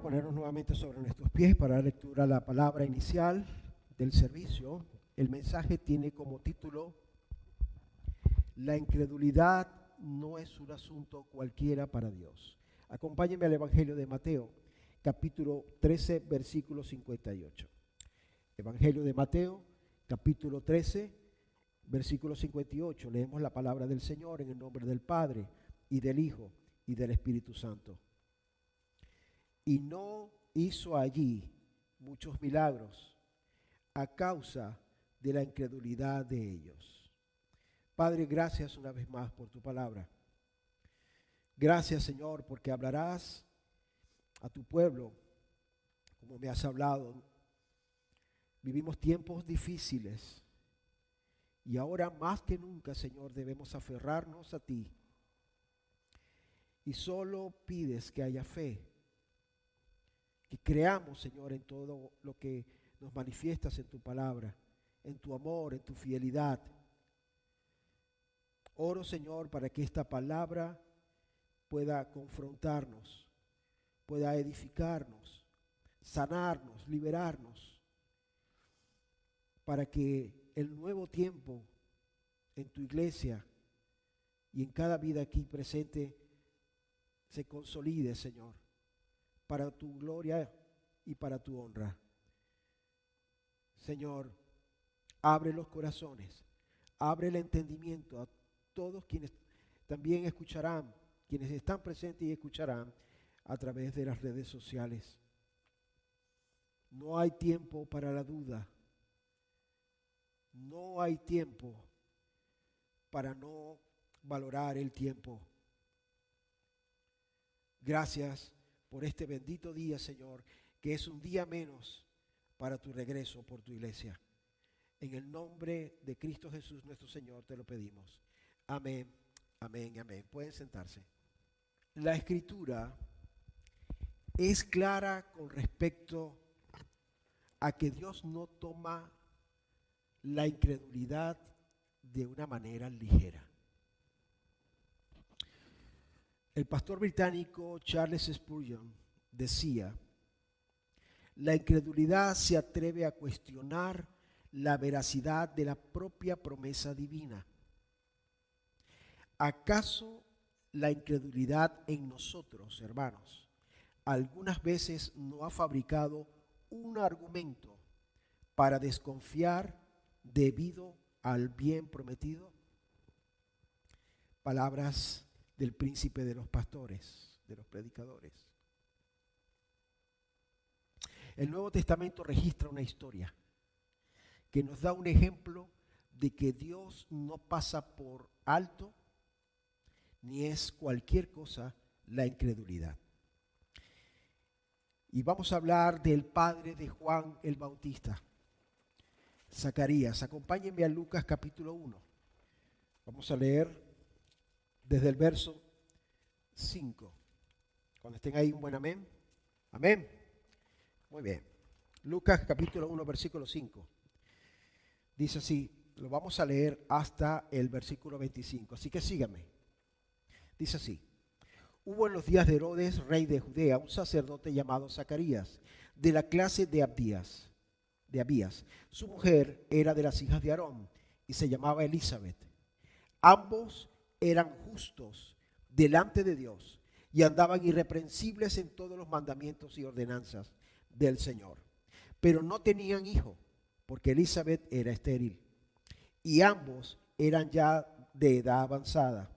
ponernos nuevamente sobre nuestros pies para dar lectura a la palabra inicial del servicio. El mensaje tiene como título: La incredulidad no es un asunto cualquiera para Dios. Acompáñenme al Evangelio de Mateo, capítulo 13, versículo 58. Evangelio de Mateo, capítulo 13, versículo 58. Leemos la palabra del Señor en el nombre del Padre, y del Hijo, y del Espíritu Santo. Y no hizo allí muchos milagros a causa de la incredulidad de ellos. Padre, gracias una vez más por tu palabra. Gracias, Señor, porque hablarás a tu pueblo como me has hablado. Vivimos tiempos difíciles y ahora más que nunca, Señor, debemos aferrarnos a ti. Y solo pides que haya fe, que creamos, Señor, en todo lo que nos manifiestas en tu palabra, en tu amor, en tu fidelidad. Oro, Señor, para que esta palabra pueda confrontarnos, pueda edificarnos, sanarnos, liberarnos, para que el nuevo tiempo en tu iglesia y en cada vida aquí presente se consolide, Señor, para tu gloria y para tu honra. Señor, abre los corazones, abre el entendimiento a todos quienes también escucharán, quienes están presentes y escucharán a través de las redes sociales. No hay tiempo para la duda, no hay tiempo para no valorar el tiempo. Gracias por este bendito día, Señor, que es un día menos para tu regreso por tu iglesia. En el nombre de Cristo Jesús, nuestro Señor, te lo pedimos. Amén, amén y amén. Pueden sentarse. La Escritura es clara con respecto a que Dios no toma la incredulidad de una manera ligera. El pastor británico Charles Spurgeon decía: la incredulidad se atreve a cuestionar la veracidad de la propia promesa divina. ¿Acaso la incredulidad en nosotros, hermanos, algunas veces no ha fabricado un argumento para desconfiar debido al bien prometido? Palabras del príncipe de los pastores, de los predicadores. El Nuevo Testamento registra una historia que nos da un ejemplo de que Dios no pasa por alto ni es cualquier cosa la incredulidad. Y vamos a hablar del padre de Juan el Bautista, Zacarías. Acompáñenme a Lucas capítulo 1. Vamos a leer desde el verso 5. Cuando estén ahí, un buen amén. Amén. Muy bien. Lucas capítulo 1, versículo 5. Dice así, lo vamos a leer hasta el versículo 25. Así que síganme. Dice así: hubo en los días de Herodes, rey de Judea, un sacerdote llamado Zacarías, de la clase de Abías. Su mujer era de las hijas de Aarón y se llamaba Elizabeth. Ambos eran justos delante de Dios y andaban irreprensibles en todos los mandamientos y ordenanzas del Señor. Pero no tenían hijo, porque Elizabeth era estéril, y ambos eran ya de edad avanzada.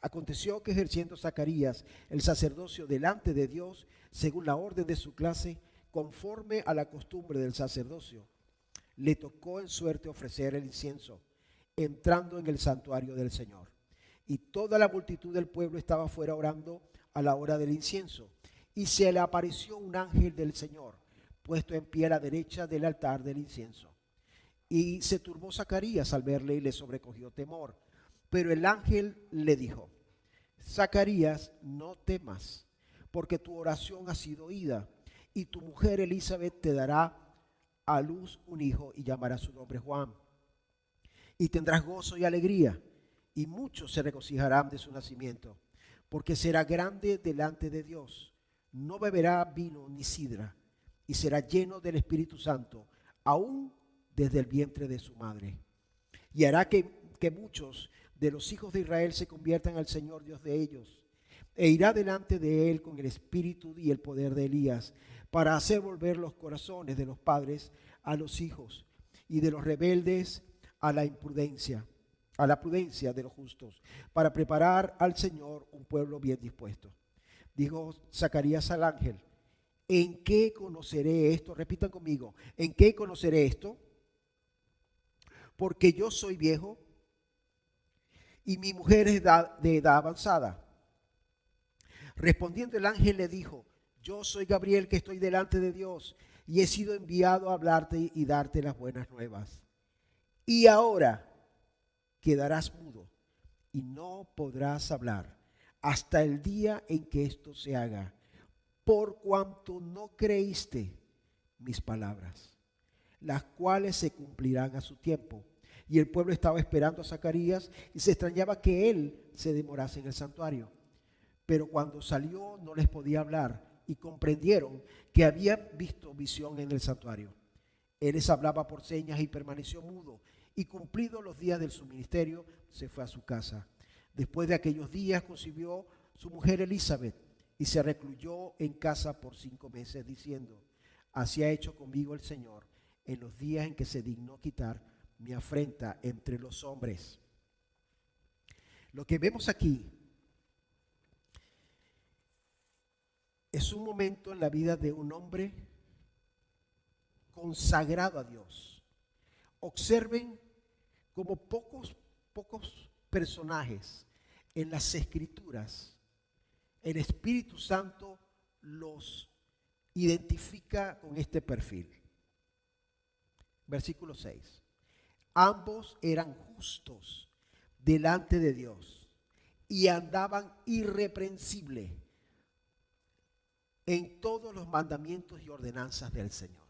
Aconteció que ejerciendo Zacarías el sacerdocio delante de Dios, según la orden de su clase, conforme a la costumbre del sacerdocio, le tocó en suerte ofrecer el incienso, entrando en el santuario del Señor. Y toda la multitud del pueblo estaba fuera orando a la hora del incienso. Y se le apareció un ángel del Señor, puesto en pie a la derecha del altar del incienso. Y se turbó Zacarías al verle y le sobrecogió temor. Pero el ángel le dijo: Zacarías, no temas, porque tu oración ha sido oída, y tu mujer Elizabeth te dará a luz un hijo y llamará su nombre Juan. Y tendrás gozo y alegría, y muchos se regocijarán de su nacimiento, porque será grande delante de Dios. no beberá vino ni sidra, y será lleno del Espíritu Santo, aún desde el vientre de su madre. Y hará que muchos de los hijos de Israel se conviertan al Señor Dios de ellos, e irá delante de él con el espíritu y el poder de Elías, para hacer volver los corazones de los padres a los hijos, y de los rebeldes a la imprudencia, a la prudencia de los justos, para preparar al Señor un pueblo bien dispuesto. Dijo Zacarías al ángel: ¿en qué conoceré esto? Repitan conmigo: ¿en qué conoceré esto? Porque yo soy viejo y mi mujer es de edad avanzada. Respondiendo el ángel le dijo: yo soy Gabriel, que estoy delante de Dios, y he sido enviado a hablarte y darte las buenas nuevas. Y ahora quedarás mudo y no podrás hablar hasta el día en que esto se haga, por cuanto no creíste mis palabras, las cuales se cumplirán a su tiempo. Y el pueblo estaba esperando a Zacarías y se extrañaba que él se demorase en el santuario. Pero cuando salió no les podía hablar, y comprendieron que había visto visión en el santuario. Él les hablaba por señas y permaneció mudo, y cumplidos los días de su ministerio, se fue a su casa. Después de aquellos días concibió su mujer Elizabeth, y se recluyó en casa por 5 meses, diciendo: así ha hecho conmigo el Señor en los días en que se dignó quitar mi afrenta entre los hombres. Lo que vemos aquí es un momento en la vida de un hombre consagrado a Dios. Observen cómo pocos personajes en las Escrituras el Espíritu Santo los identifica con este perfil. Versículo 6. Ambos eran justos delante de Dios y andaban irreprensibles en todos los mandamientos y ordenanzas del Señor.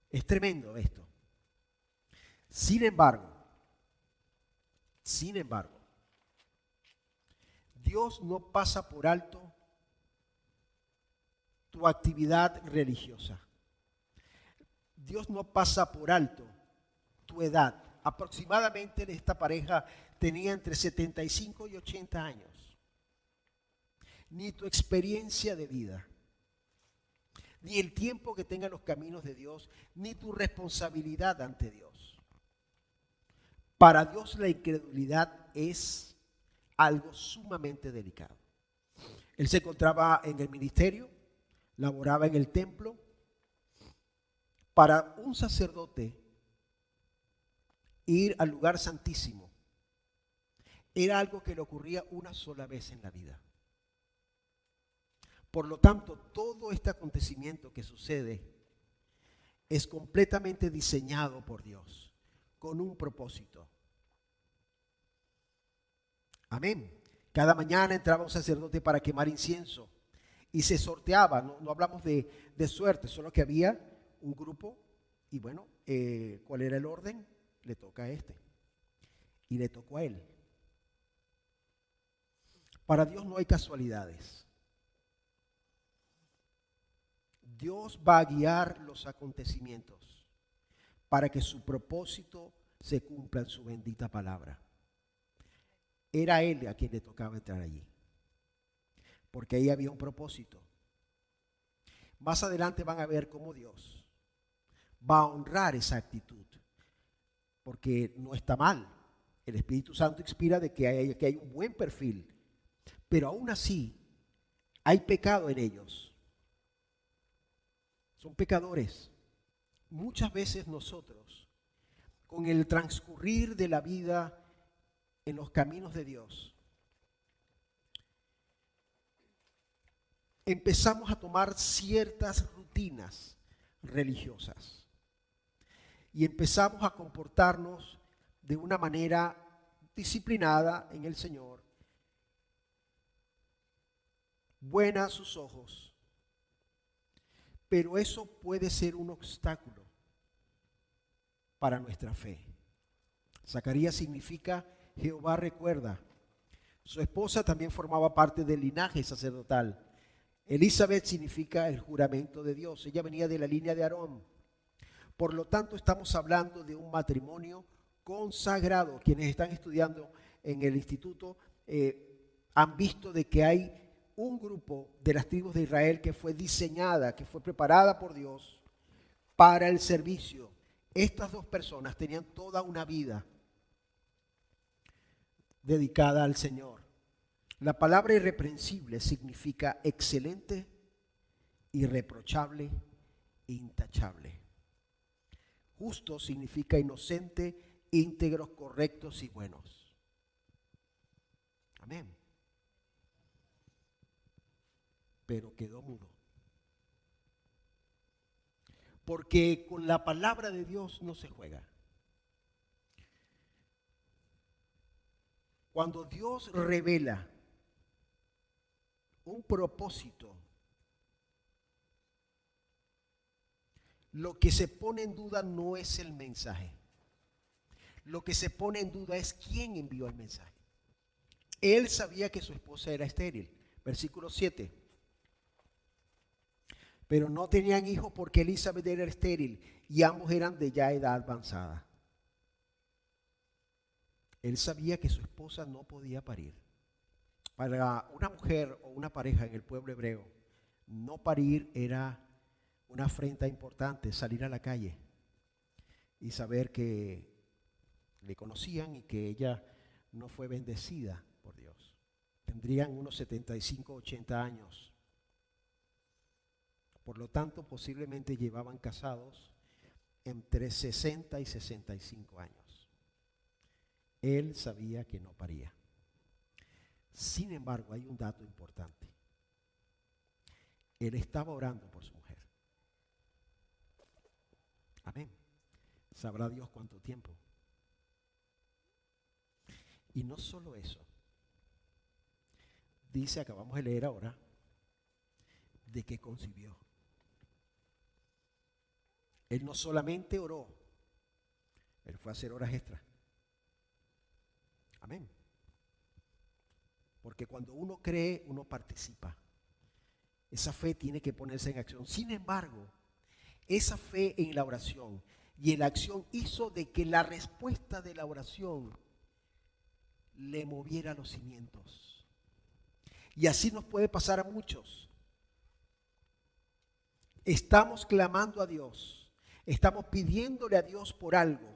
Es tremendo esto. Sin embargo, Dios no pasa por alto tu actividad religiosa. Dios no pasa por alto tu edad. Aproximadamente esta pareja tenía entre 75 y 80 años. Ni tu experiencia de vida, ni el tiempo que tengan los caminos de Dios, ni tu responsabilidad ante Dios. Para Dios la incredulidad es algo sumamente delicado. Él se encontraba en el ministerio, laboraba en el templo. Para un sacerdote, ir al lugar santísimo era algo que le ocurría una sola vez en la vida. Por lo tanto, todo este acontecimiento que sucede es completamente diseñado por Dios, con un propósito. Amén. Cada mañana entraba un sacerdote para quemar incienso y se sorteaba. No hablamos de suerte, solo que había un grupo y bueno, ¿cuál era el orden? Le toca a este y le tocó a él. Para Dios no hay casualidades. Dios va a guiar los acontecimientos para que su propósito se cumpla en su bendita palabra. Era él a quien le tocaba entrar allí, porque ahí había un propósito. Más adelante van a ver cómo Dios va a honrar esa actitud, porque no está mal. El Espíritu Santo inspira de que hay un buen perfil, pero aún así hay pecado en ellos. Son pecadores. Muchas veces nosotros, con el transcurrir de la vida en los caminos de Dios, empezamos a tomar ciertas rutinas religiosas y empezamos a comportarnos de una manera disciplinada en el Señor, buena a sus ojos. Pero eso puede ser un obstáculo para nuestra fe. Zacarías significa Jehová recuerda. Su esposa también formaba parte del linaje sacerdotal. Elizabeth significa el juramento de Dios. Ella venía de la línea de Aarón. Por lo tanto, estamos hablando de un matrimonio consagrado. Quienes están estudiando en el instituto han visto de que hay un grupo de las tribus de Israel que fue diseñada, que fue preparada por Dios para el servicio. Estas dos personas tenían toda una vida dedicada al Señor. La palabra irreprensible significa excelente, irreprochable, intachable. Justo significa inocente, íntegros, correctos y buenos. Amén. Pero quedó mudo. Porque con la palabra de Dios no se juega. Cuando Dios revela un propósito, lo que se pone en duda no es el mensaje. Lo que se pone en duda es quién envió el mensaje. Él sabía que su esposa era estéril. Versículo 7. Pero no tenían hijos porque Elizabeth era estéril y ambos eran de ya edad avanzada. Él sabía que su esposa no podía parir. Para una mujer o una pareja en el pueblo hebreo, no parir era una afrenta importante, salir a la calle y saber que le conocían y que ella no fue bendecida por Dios. Tendrían unos 75, 80 años. Por lo tanto, posiblemente llevaban casados entre 60 y 65 años. Él sabía que no paría. Sin embargo, hay un dato importante. Él estaba orando por su mujer. Amén. Sabrá Dios cuánto tiempo. Y no solo eso. Dice, acabamos de leer ahora, de que concibió. Él no solamente oró, él fue a hacer horas extras. Amén. Porque cuando uno cree, uno participa. Esa fe tiene que ponerse en acción. Sin embargo, esa fe en la oración y en la acción hizo de que la respuesta de la oración le moviera los cimientos. Y así nos puede pasar a muchos. Estamos clamando a Dios, estamos pidiéndole a Dios por algo,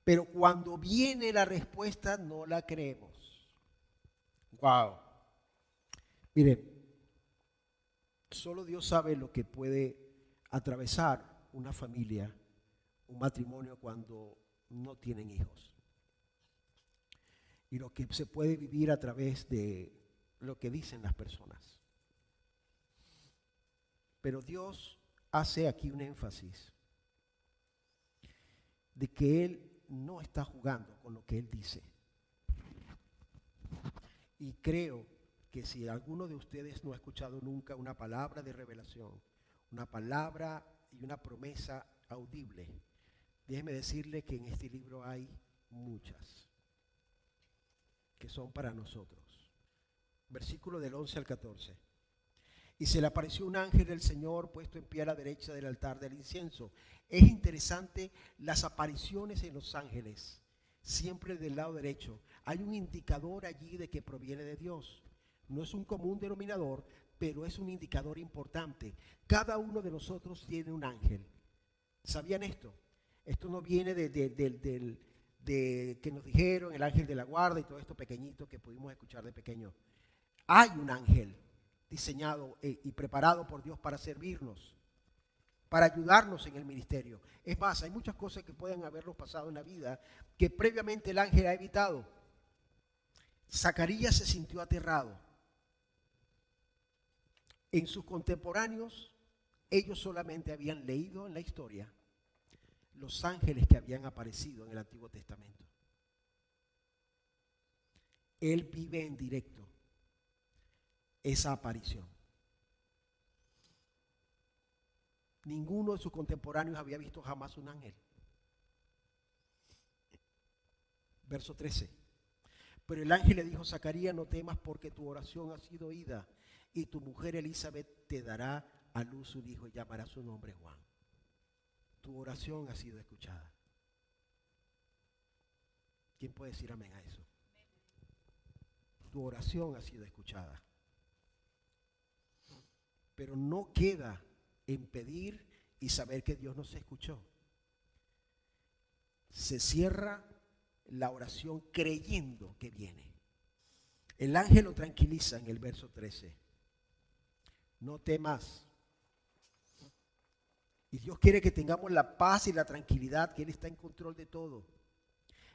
pero cuando viene la respuesta no la creemos. Wow. Mire, solo Dios sabe lo que puede atravesar una familia, un matrimonio cuando no tienen hijos. Y lo que se puede vivir a través de lo que dicen las personas. Pero Dios hace aquí un énfasis de que Él no está jugando con lo que Él dice. Y creo que si alguno de ustedes no ha escuchado nunca una palabra de revelación, una palabra y una promesa audible, déjeme decirle que en este libro hay muchas que son para nosotros. Versículo del 11 al 14. Y se le apareció un ángel del Señor puesto en pie a la derecha del altar del incienso. Es interesante las apariciones en los ángeles, siempre del lado derecho. Hay un indicador allí de que proviene de Dios. No es un común denominador, pero es un indicador importante. Cada uno de nosotros tiene un ángel. ¿Sabían esto? Esto no viene de que nos dijeron el ángel de la guarda y todo esto pequeñito que pudimos escuchar de pequeño. Hay un ángel diseñado y preparado por Dios para servirnos, para ayudarnos en el ministerio. Es más, hay muchas cosas que pueden habernos pasado en la vida que previamente el ángel ha evitado. Zacarías se sintió aterrado. En sus contemporáneos, ellos solamente habían leído en la historia los ángeles que habían aparecido en el Antiguo Testamento. Él vive en directo esa aparición. Ninguno de sus contemporáneos había visto jamás un ángel. Verso 13. Pero el ángel le dijo: Zacarías, no temas, porque tu oración ha sido oída, y tu mujer Elizabeth te dará a luz un hijo y llamará su nombre Juan. Tu oración ha sido escuchada. ¿Quién puede decir amén a eso? Tu oración ha sido escuchada. Pero no queda en pedir y saber que Dios nos escuchó. Se cierra la oración creyendo que viene. El ángel lo tranquiliza en el verso 13. No temas. Y Dios quiere que tengamos la paz y la tranquilidad, que Él está en control de todo.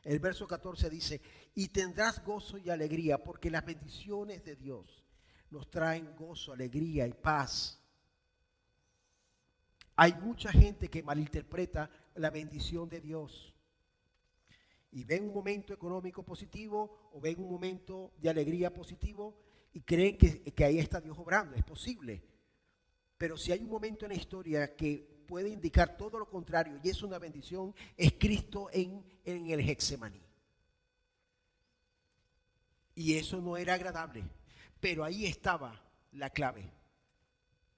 El verso 14 dice: y tendrás gozo y alegría, porque las bendiciones de Dios nos traen gozo, alegría y paz. Hay mucha gente que malinterpreta la bendición de Dios y ven un momento económico positivo o ven un momento de alegría positivo y creen que ahí está Dios obrando. Es posible, pero si hay un momento en la historia que puede indicar todo lo contrario y es una bendición, es Cristo en el Getsemaní. Y eso no era agradable, pero ahí estaba la clave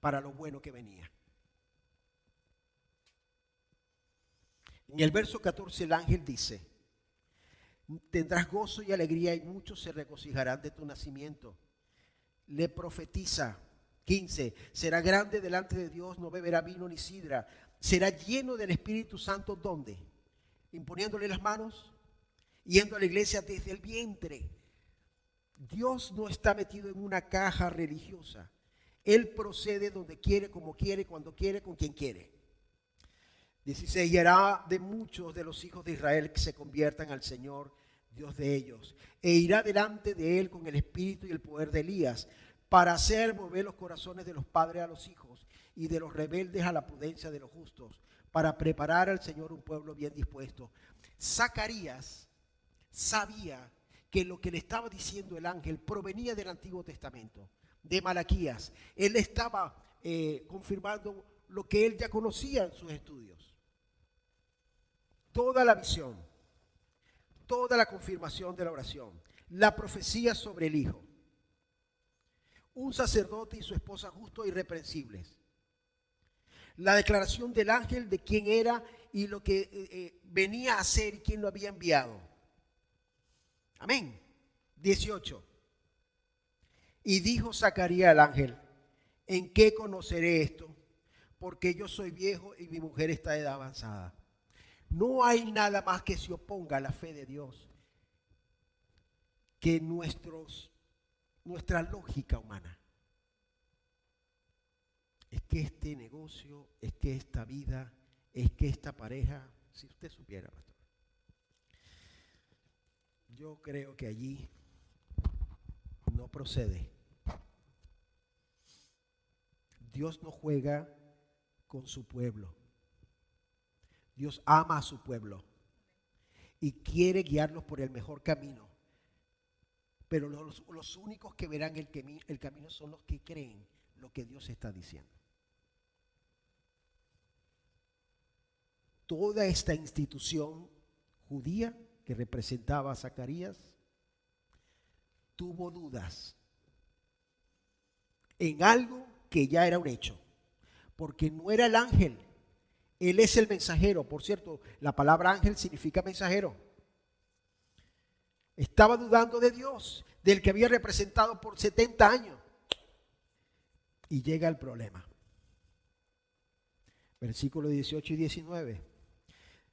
para lo bueno que venía. En el verso 14 el ángel dice: tendrás gozo y alegría, y muchos se regocijarán de tu nacimiento. Le profetiza. 15, será grande delante de Dios, no beberá vino ni sidra, será lleno del Espíritu Santo. ¿Dónde? Imponiéndole las manos, yendo a la iglesia desde el vientre. Dios no está metido en una caja religiosa. Él procede donde quiere, como quiere, cuando quiere, con quien quiere. 16, y hará de muchos de los hijos de Israel que se conviertan al Señor, Dios de ellos, e irá delante de Él con el espíritu y el poder de Elías, para hacer volver los corazones de los padres a los hijos y de los rebeldes a la prudencia de los justos, para preparar al Señor un pueblo bien dispuesto. Zacarías sabía que lo que le estaba diciendo el ángel provenía del Antiguo Testamento, de Malaquías. Él estaba confirmando lo que él ya conocía en sus estudios. Toda la visión, toda la confirmación de la oración, la profecía sobre el Hijo, un sacerdote y su esposa justos e irreprensibles, la declaración del ángel de quién era y lo que venía a hacer y quién lo había enviado. Amén. 18. Y dijo Zacarías al ángel: ¿en qué conoceré esto? Porque yo soy viejo y mi mujer está de edad avanzada. No hay nada más que se oponga a la fe de Dios que nuestra lógica humana. Es que este negocio, es que esta vida, es que esta pareja, si usted supiera, pastor. Yo creo que allí no procede. Dios no juega con su pueblo. Dios ama a su pueblo y quiere guiarlos por el mejor camino. Pero los únicos que verán el camino son los que creen lo que Dios está diciendo. Toda esta institución judía que representaba a Zacarías tuvo dudas en algo que ya era un hecho, porque no era el ángel, él es el mensajero. Por cierto, la palabra ángel significa mensajero. Estaba dudando de Dios, del que había representado por 70 años. Y llega el problema. Versículos 18 y 19.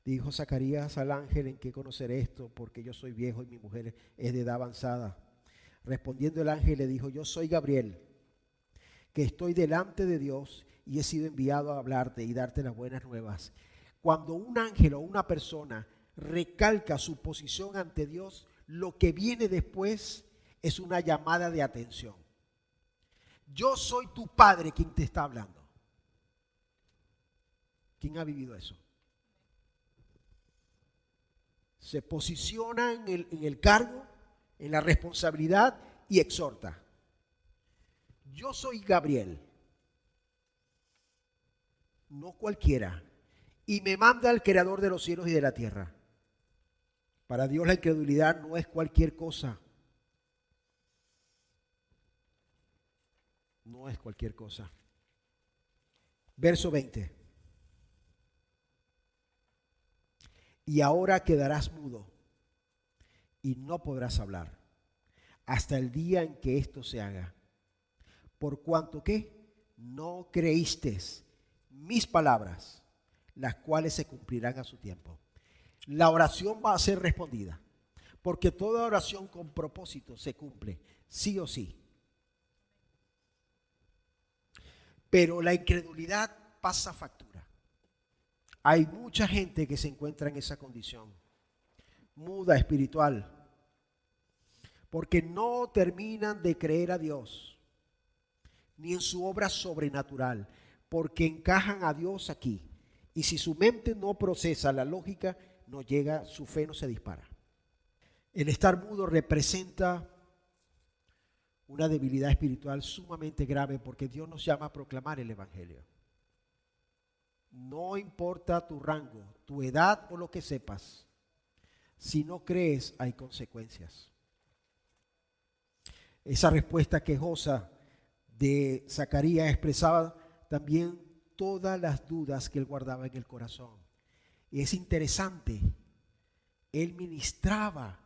Dijo Zacarías al ángel: ¿en qué conoceré esto? Porque yo soy viejo y mi mujer es de edad avanzada. Respondiendo el ángel le dijo: yo soy Gabriel, que estoy delante de Dios y he sido enviado a hablarte y darte las buenas nuevas. Cuando un ángel o una persona recalca su posición ante Dios, lo que viene después es una llamada de atención. Yo soy tu padre quien te está hablando. ¿Quién ha vivido eso? Se posiciona en el cargo, en la responsabilidad y exhorta. Yo soy Gabriel, no cualquiera, y me manda el creador de los cielos y de la tierra. Para Dios la incredulidad no es cualquier cosa. No es cualquier cosa. Verso 20. Y ahora quedarás mudo y no podrás hablar hasta el día en que esto se haga. Por cuanto que no creíste mis palabras, las cuales se cumplirán a su tiempo. La oración va a ser respondida, porque toda oración con propósito se cumple, sí o sí. Pero la incredulidad pasa factura. Hay mucha gente que se encuentra en esa condición, muda espiritual, porque no terminan de creer a Dios, ni en su obra sobrenatural, porque encajan a Dios aquí. Y si su mente no procesa la lógica, no llega, su fe no se dispara. El estar mudo representa una debilidad espiritual sumamente grave, porque Dios nos llama a proclamar el Evangelio. No importa tu rango, tu edad o lo que sepas, si no crees hay consecuencias. Esa respuesta quejosa de Zacarías expresaba también todas las dudas que él guardaba en el corazón. Y es interesante, él ministraba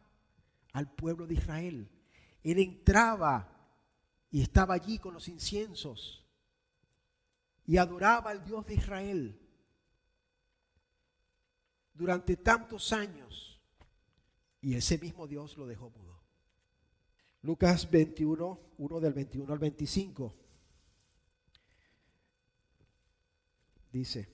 al pueblo de Israel. Él entraba y estaba allí con los inciensos y adoraba al Dios de Israel durante tantos años, y ese mismo Dios lo dejó mudo. Lucas 21, 1 del 21 al 25, dice: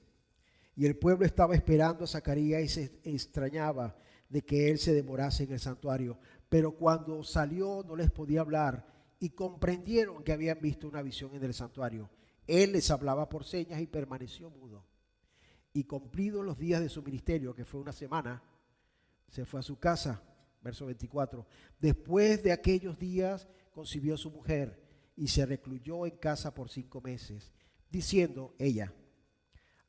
y el pueblo estaba esperando a Zacarías y se extrañaba de que él se demorase en el santuario. Pero cuando salió no les podía hablar y comprendieron que habían visto una visión en el santuario. Él les hablaba por señas y permaneció mudo. Y cumplidos los días de su ministerio, que fue una semana, se fue a su casa. Verso 24. Después de aquellos días concibió su mujer y se recluyó en casa por 5 meses, diciendo ella: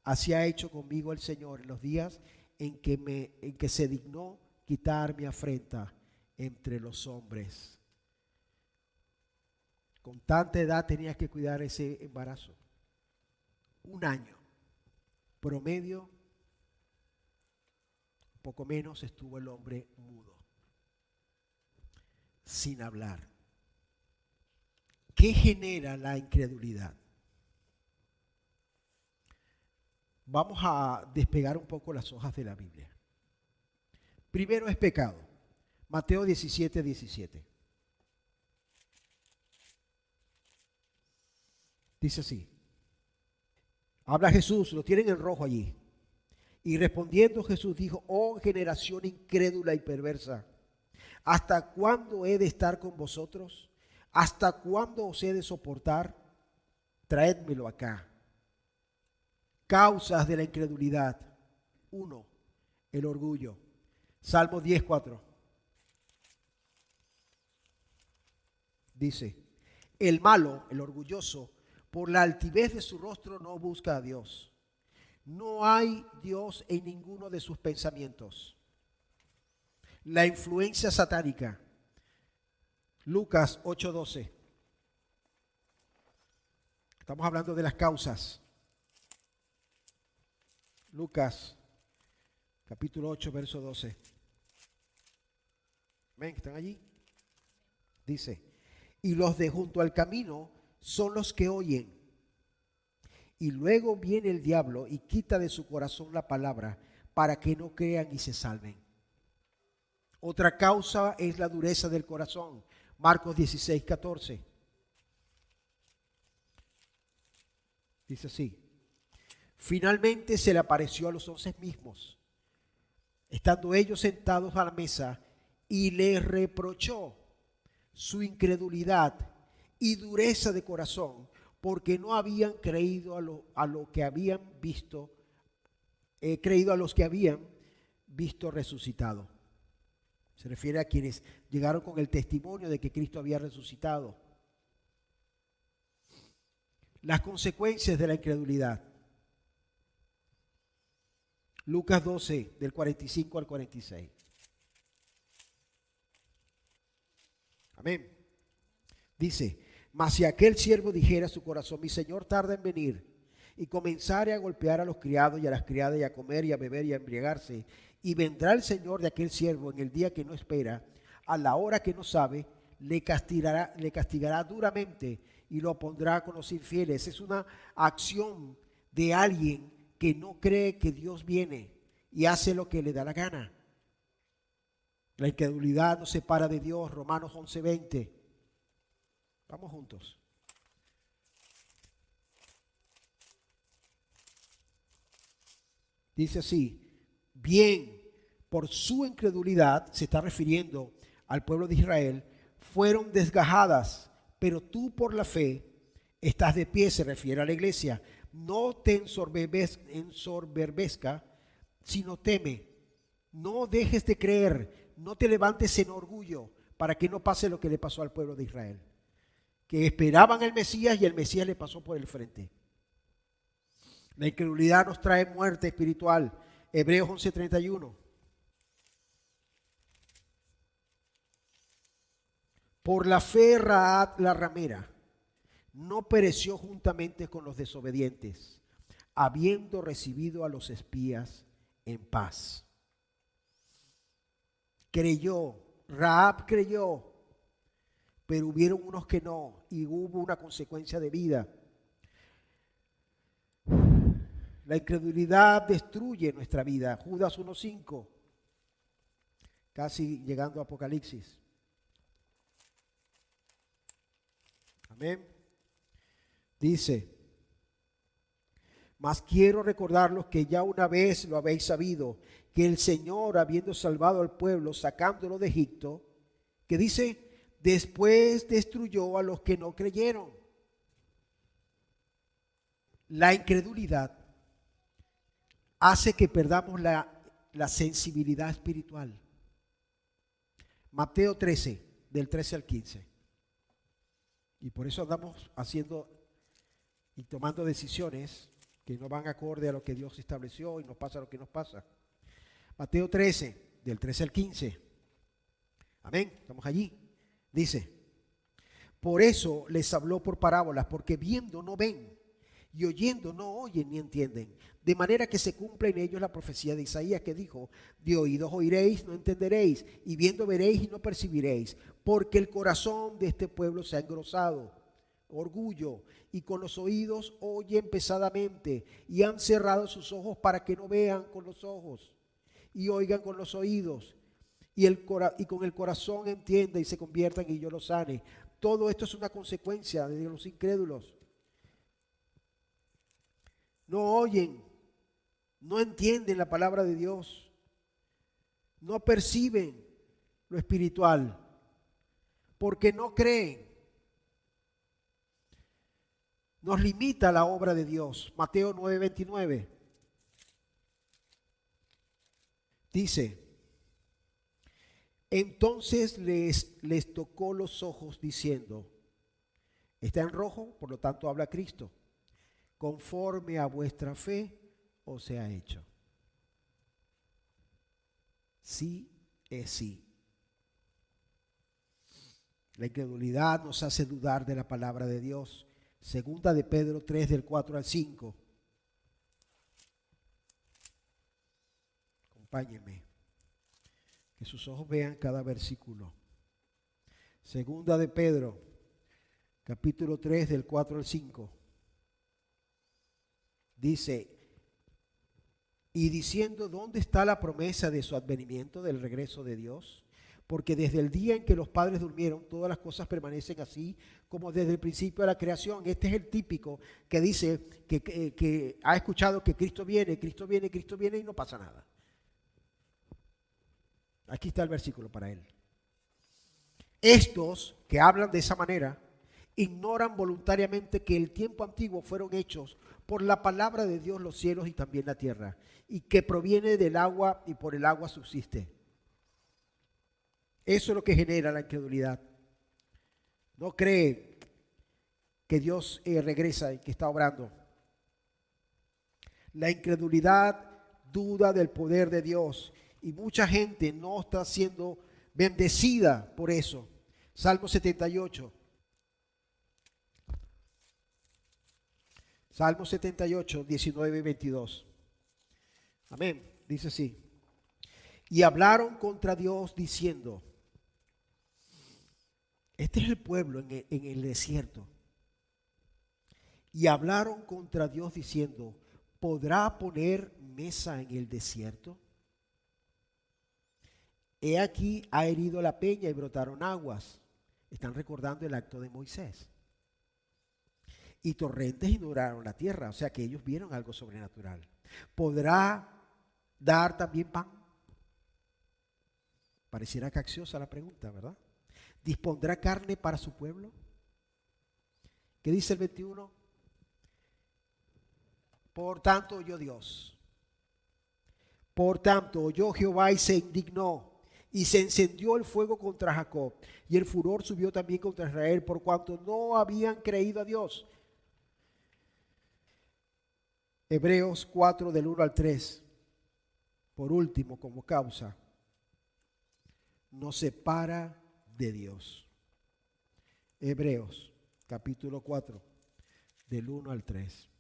así ha hecho conmigo el Señor en los días en que se dignó quitar mi afrenta entre los hombres. Con tanta edad tenía que cuidar ese embarazo. 1 año. Promedio, poco menos, estuvo el hombre mudo, sin hablar. ¿Qué genera la incredulidad? Vamos a despegar un poco las hojas de la Biblia. Primero es pecado. Mateo 17, 17. Dice así. Habla Jesús, lo tienen en rojo allí. Y respondiendo Jesús dijo: oh generación incrédula y perversa, ¿hasta cuándo he de estar con vosotros? ¿Hasta cuándo os he de soportar? Traédmelo acá. Causas de la incredulidad. 1. El orgullo. Salmo 10:4. Dice: el malo, el orgulloso, por la altivez de su rostro no busca a Dios. No hay Dios en ninguno de sus pensamientos. La influencia satánica. Lucas 8:12. Estamos hablando de las causas. Lucas capítulo 8, verso 12. ¿Ven? ¿Están allí? Dice: y los de junto al camino son los que oyen. Y luego viene el diablo y quita de su corazón la palabra para que no crean y se salven. Otra causa es la dureza del corazón. Marcos 16:14. Dice así: finalmente se le apareció a los 11 mismos, estando ellos sentados a la mesa, y les reprochó su incredulidad y dureza de corazón, porque no habían creído a lo que habían visto, creído a los que habían visto resucitado. Se refiere a quienes llegaron con el testimonio de que Cristo había resucitado. Las consecuencias de la incredulidad. Lucas 12, del 45 al 46. Amén. Dice: Mas si aquel siervo dijera a su corazón, mi señor tarda en venir, y comenzare a golpear a los criados y a las criadas, y a comer y a beber y a embriagarse, y vendrá el señor de aquel siervo en el día que no espera, a la hora que no sabe, le castigará duramente y lo pondrá con los infieles. Es una acción de alguien que no cree que Dios viene y hace lo que le da la gana. La incredulidad nos separa de Dios. Romanos 11:20. Vamos juntos. Dice así: bien, por su incredulidad, se está refiriendo al pueblo de Israel, fueron desgajadas, pero tú por la fe estás de pie, se refiere a la iglesia. No te ensoberbezca, sino teme. No dejes de creer, no te levantes en orgullo, para que no pase lo que le pasó al pueblo de Israel, que esperaban al Mesías y el Mesías le pasó por el frente. La incredulidad nos trae muerte espiritual. Hebreos 11:31. Por la fe Rahab la ramera no pereció juntamente con los desobedientes, habiendo recibido a los espías en paz. Creyó, Rahab creyó, pero hubieron unos que no, y hubo una consecuencia de vida. La incredulidad destruye nuestra vida. Judas 1:5, casi llegando a Apocalipsis. Amén. Dice: mas quiero recordaros que ya una vez lo habéis sabido, que el Señor, habiendo salvado al pueblo, sacándolo de Egipto, que dice, después destruyó a los que no creyeron. La incredulidad hace que perdamos la sensibilidad espiritual. Mateo 13, del 13 al 15. Y por eso andamos haciendo y tomando decisiones que no van acorde a lo que Dios estableció y nos pasa lo que nos pasa. Mateo 13, del 13 al 15. Amén, estamos allí. Dice: por eso les habló por parábolas, porque viendo no ven, y oyendo no oyen ni entienden. De manera que se cumple en ellos la profecía de Isaías, que dijo: de oídos oiréis, no entenderéis, y viendo veréis y no percibiréis, porque el corazón de este pueblo se ha engrosado, orgullo, y con los oídos oyen pesadamente, y han cerrado sus ojos para que no vean con los ojos, y oigan con los oídos, y con el corazón entiendan y se conviertan y yo los sane. Todo esto es una consecuencia de los incrédulos. No oyen, no entienden la palabra de Dios, no perciben lo espiritual, porque no creen. Nos limita la obra de Dios. Mateo 9:29 dice: entonces les tocó los ojos diciendo, está en rojo, por lo tanto habla Cristo, conforme a vuestra fe os sea hecho. Sí es sí. La incredulidad nos hace dudar de la palabra de Dios. Segunda de Pedro 3, del 4 al 5. Acompáñenme. Que sus ojos vean cada versículo. Segunda de Pedro, capítulo 3, del 4 al 5. Dice: y diciendo, ¿dónde está la promesa de su advenimiento, del regreso de Dios? Porque desde el día en que los padres durmieron, todas las cosas permanecen así como desde el principio de la creación. Este es el típico que dice que ha escuchado que Cristo viene, Cristo viene, Cristo viene y no pasa nada. Aquí está el versículo para él. Estos que hablan de esa manera ignoran voluntariamente que el tiempo antiguo fueron hechos por la palabra de Dios los cielos y también la tierra, y que proviene del agua y por el agua subsiste. Eso es lo que genera la incredulidad. No cree que Dios regresa y que está obrando. La incredulidad duda del poder de Dios y mucha gente no está siendo bendecida por eso. Salmo 78. Salmo 78, 19 y 22. Amén. Dice así. Y hablaron contra Dios diciendo, este es el pueblo en el desierto. Y hablaron contra Dios diciendo, ¿podrá poner mesa en el desierto? He aquí ha herido la peña y brotaron aguas. Están recordando el acto de Moisés. Y torrentes inundaron la tierra, o sea que ellos vieron algo sobrenatural. ¿Podrá dar también pan? Pareciera capciosa la pregunta, ¿verdad? ¿Dispondrá carne para su pueblo? ¿Qué dice el 21? Por tanto oyó Dios. Por tanto oyó Jehová y se indignó. Y se encendió el fuego contra Jacob. Y el furor subió también contra Israel, por cuanto no habían creído a Dios. Hebreos 4, del 1 al 3. Por último, como causa, nos separa de Dios. Hebreos capítulo 4, del 1 al 3.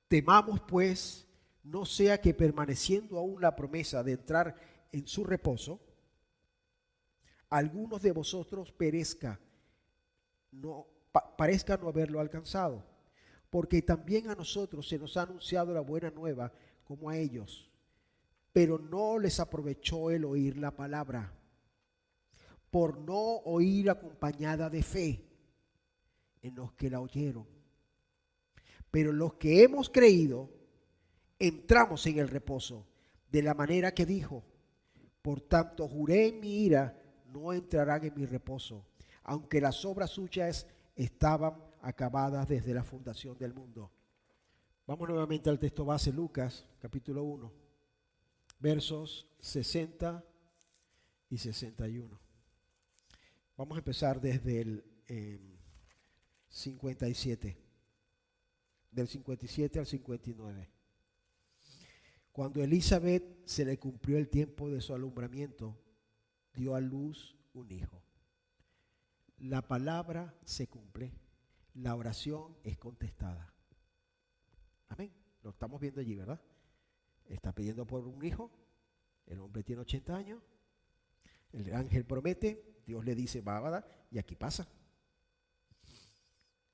Temamos pues, no sea que permaneciendo aún la promesa de entrar en su reposo, algunos de vosotros parezca no haberlo alcanzado, porque también a nosotros se nos ha anunciado la buena nueva como a ellos, pero no les aprovechó el oír la palabra, por no oír acompañada de fe en los que la oyeron. Pero los que hemos creído, entramos en el reposo, de la manera que dijo, por tanto juré en mi ira, no entrarán en mi reposo, aunque las obras suyas estaban acabadas desde la fundación del mundo. Vamos nuevamente al texto base, Lucas, capítulo 1, versos 60 y 61. Vamos a empezar desde el 57, del 57 al 59. Cuando Elizabeth se le cumplió el tiempo de su alumbramiento, dio a luz un hijo. La palabra se cumple, la oración es contestada. Amén. Lo estamos viendo allí, ¿verdad? Está pidiendo por un hijo, el hombre tiene 80 años, el ángel promete, Dios le dice, va a dar, y aquí pasa.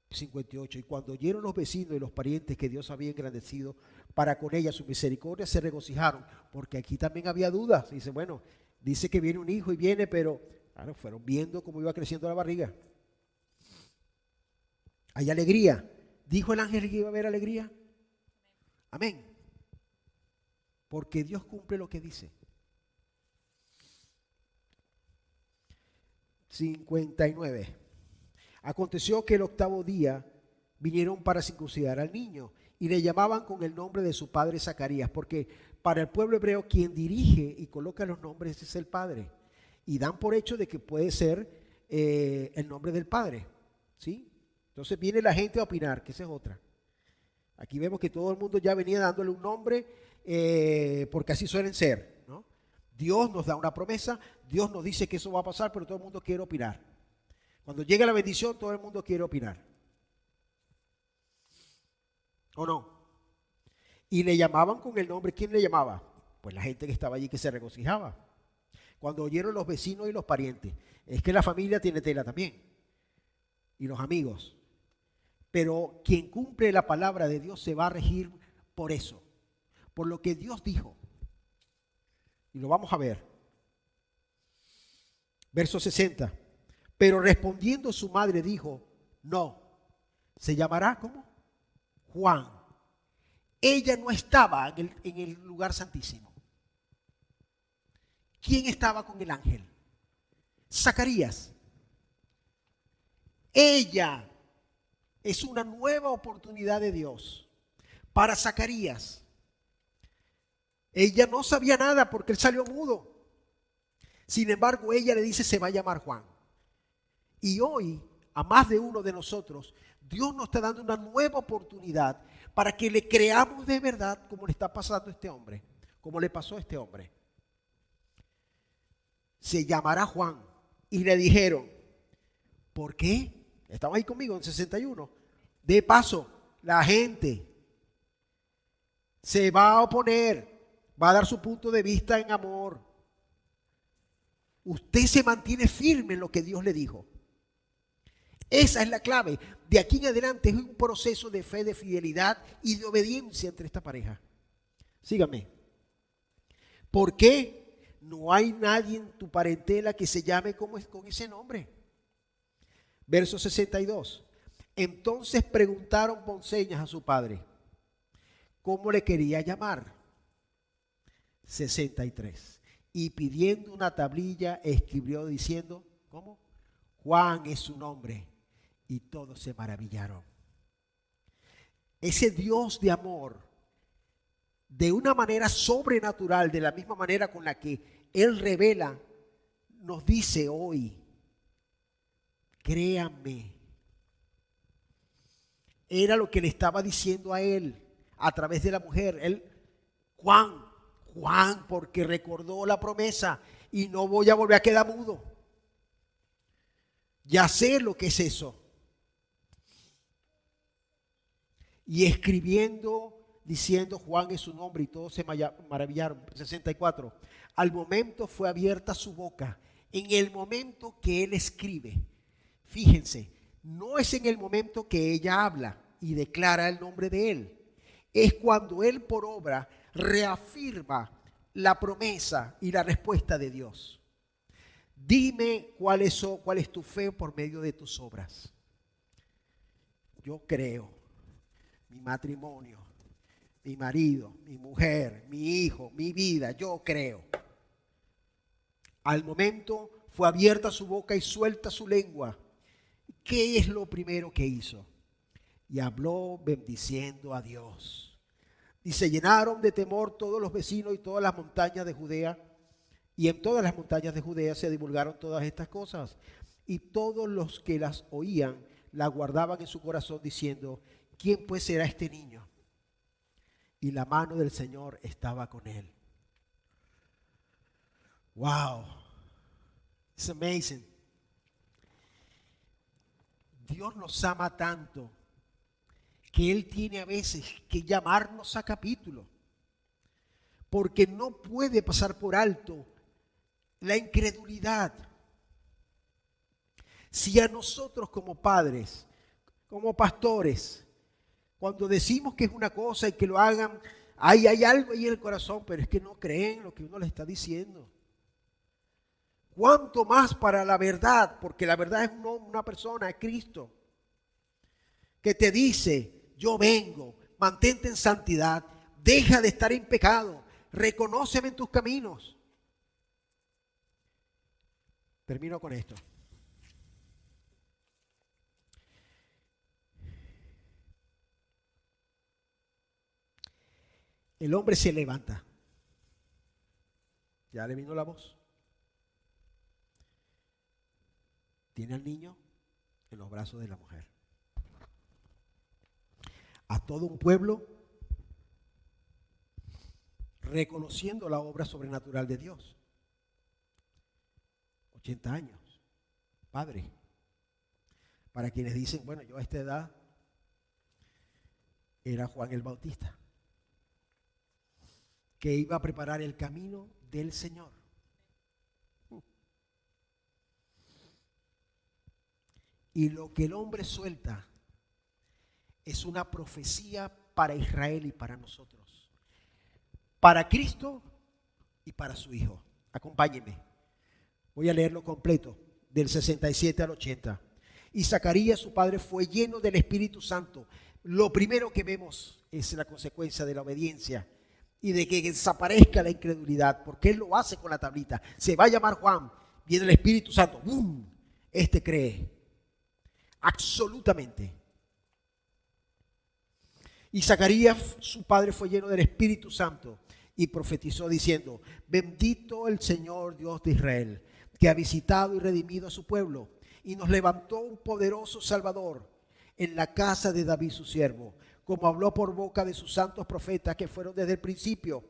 58. Y cuando oyeron los vecinos y los parientes que Dios había engrandecido para con ella su misericordia, se regocijaron, porque aquí también había dudas. Dice, bueno, dice que viene un hijo y viene, pero claro, fueron viendo cómo iba creciendo la barriga. Hay alegría. ¿Dijo el ángel que iba a haber alegría? Amén. Porque Dios cumple lo que dice. 59. Aconteció que el octavo día vinieron para circuncidar al niño y le llamaban con el nombre de su padre Zacarías, porque para el pueblo hebreo quien dirige y coloca los nombres es el padre. Y dan por hecho de que puede ser el nombre del padre, ¿sí? Entonces viene la gente a opinar, que esa es otra. Aquí vemos que todo el mundo ya venía dándole un nombre porque así suelen ser, ¿no? Dios nos da una promesa, Dios nos dice que eso va a pasar, pero todo el mundo quiere opinar. Cuando llega la bendición, todo el mundo quiere opinar. ¿O no? Y le llamaban con el nombre. ¿Quién le llamaba? Pues la gente que estaba allí que se regocijaba. Cuando oyeron los vecinos y los parientes. Es que la familia tiene tela también. Y los amigos. Pero quien cumple la palabra de Dios se va a regir por eso. Por lo que Dios dijo. Y lo vamos a ver. Verso 60. Pero respondiendo su madre dijo, no, se llamará ¿cómo? Juan. Ella no estaba en el lugar santísimo. ¿Quién estaba con el ángel? Zacarías. Ella es una nueva oportunidad de Dios para Zacarías. Ella no sabía nada porque él salió mudo. Sin embargo, ella le dice, se va a llamar Juan. Y hoy, a más de uno de nosotros, Dios nos está dando una nueva oportunidad para que le creamos de verdad como le está pasando a este hombre, como le pasó a este hombre. Se llamará Juan. Y le dijeron, ¿por qué? Estaba ahí conmigo en 61. De paso, la gente se va a oponer, va a dar su punto de vista en amor. Usted se mantiene firme en lo que Dios le dijo. Esa es la clave. De aquí en adelante es un proceso de fe, de fidelidad y de obediencia entre esta pareja. Sígame. ¿Por qué no hay nadie en tu parentela que se llame con ese nombre? Verso 62. Entonces preguntaron con señas a su padre cómo le quería llamar. 63. Y pidiendo una tablilla escribió diciendo, ¿cómo? Juan es su nombre. Y todos se maravillaron. Ese Dios de amor, de una manera sobrenatural, de la misma manera con la que Él revela, nos dice hoy, créanme. Era lo que le estaba diciendo a él a través de la mujer. Él, Juan, porque recordó la promesa y no voy a volver a quedar mudo. Ya sé lo que es eso. Y escribiendo, diciendo Juan es su nombre y todos se maravillaron. 64. Al momento fue abierta su boca. En el momento que él escribe, fíjense, no es en el momento que ella habla y declara el nombre de él. Es cuando él por obra reafirma la promesa y la respuesta de Dios. Dime cuál es tu fe por medio de tus obras. Yo creo. Mi matrimonio, mi marido, mi mujer, mi hijo, mi vida, yo creo. Al momento fue abierta su boca y suelta su lengua. ¿Qué es lo primero que hizo? Y habló bendiciendo a Dios. Y se llenaron de temor todos los vecinos y todas las montañas de Judea. Y en todas las montañas de Judea se divulgaron todas estas cosas. Y todos los que las oían la guardaban en su corazón diciendo, ¿quién pues será este niño? Y la mano del Señor estaba con él. Wow. It's amazing. Dios nos ama tanto que Él tiene a veces que llamarnos a capítulo, porque no puede pasar por alto la incredulidad. Si a nosotros como padres, como pastores, cuando decimos que es una cosa y que lo hagan, hay algo ahí en el corazón, pero es que no creen lo que uno les está diciendo. ¿Cuánto más para la verdad? Porque la verdad es una persona, es Cristo, que te dice, yo vengo, mantente en santidad, deja de estar en pecado, reconóceme en tus caminos. Termino con esto. El hombre se levanta. Ya le vino la voz. Tiene al niño en los brazos de la mujer. A todo un pueblo reconociendo la obra sobrenatural de Dios. 80 años. Padre. Para quienes dicen, bueno, yo a esta edad era Juan el Bautista, que iba a preparar el camino del Señor. Y lo que el hombre suelta es una profecía para Israel y para nosotros, para Cristo y para su Hijo. Acompáñenme. Voy a leerlo completo, del 67 al 80. Y Zacarías, su padre, fue lleno del Espíritu Santo. Lo primero que vemos es la consecuencia de la obediencia y de que desaparezca la incredulidad, porque él lo hace con la tablita. Se va a llamar Juan, viene el Espíritu Santo, ¡bum! Este cree. Absolutamente. Y Zacarías, su padre, fue lleno del Espíritu Santo y profetizó diciendo, bendito el Señor Dios de Israel, que ha visitado y redimido a su pueblo y nos levantó un poderoso Salvador en la casa de David su siervo, como habló por boca de sus santos profetas que fueron desde el principio.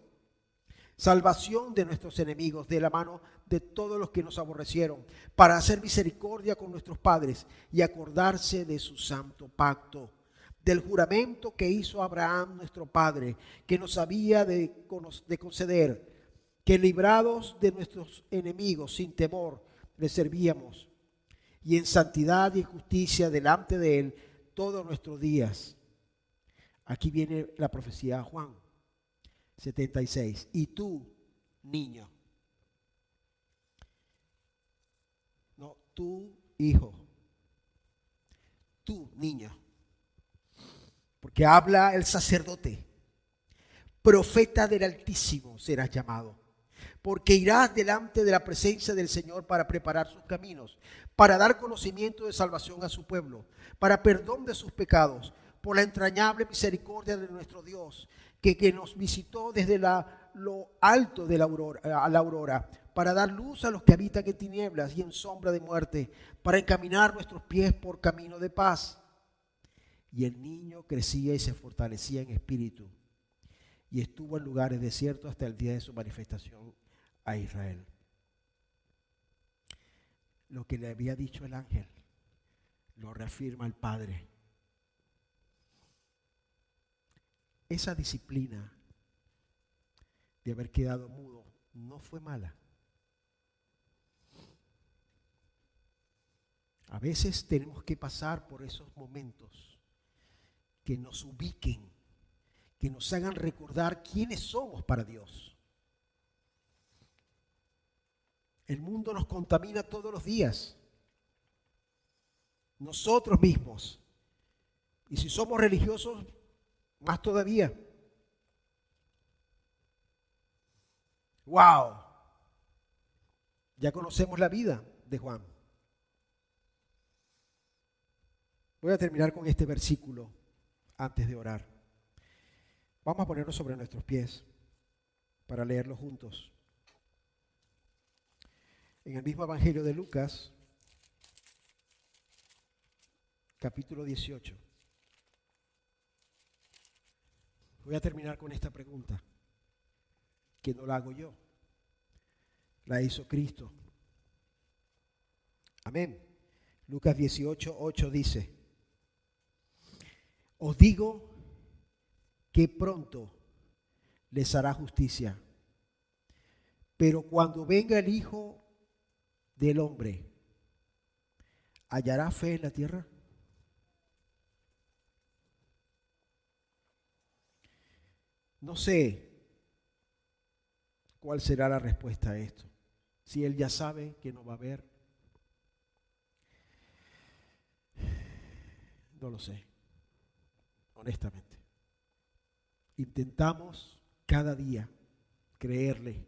Salvación de nuestros enemigos, de la mano de todos los que nos aborrecieron, para hacer misericordia con nuestros padres y acordarse de su santo pacto, del juramento que hizo Abraham nuestro padre, que nos había de conceder, que librados de nuestros enemigos sin temor le servíamos, y en santidad y justicia delante de él todos nuestros días. Aquí viene la profecía de Juan 76. Y tú, niño, no, tú, hijo, tú, niño, porque habla el sacerdote, profeta del Altísimo serás llamado, porque irás delante de la presencia del Señor para preparar sus caminos, para dar conocimiento de salvación a su pueblo, para perdón de sus pecados, por la entrañable misericordia de nuestro Dios, que nos visitó desde lo alto de a la aurora, para dar luz a los que habitan en tinieblas y en sombra de muerte, para encaminar nuestros pies por camino de paz. Y el niño crecía y se fortalecía en espíritu, y estuvo en lugares desiertos hasta el día de su manifestación a Israel. Lo que le había dicho el ángel lo reafirma el Padre. Esa disciplina de haber quedado mudo no fue mala. A veces tenemos que pasar por esos momentos que nos ubiquen, que nos hagan recordar quiénes somos para Dios. El mundo nos contamina todos los días. Nosotros mismos. Y si somos religiosos, más todavía. ¡Wow! Ya conocemos la vida de Juan. Voy a terminar con este versículo antes de orar. Vamos a ponernos sobre nuestros pies para leerlo juntos. En el mismo Evangelio de Lucas, capítulo 18. Voy a terminar con esta pregunta, que no la hago yo, la hizo Cristo. Amén. Lucas 18, 8 dice: os digo que pronto les hará justicia, pero cuando venga el Hijo del Hombre, ¿hallará fe en la tierra? No sé cuál será la respuesta a esto. Si él ya sabe que no va a haber, no lo sé, honestamente. Intentamos cada día creerle.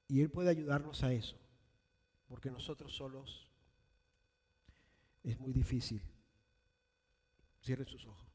Y él puede ayudarnos a eso, porque nosotros solos es muy difícil. Cierren sus ojos.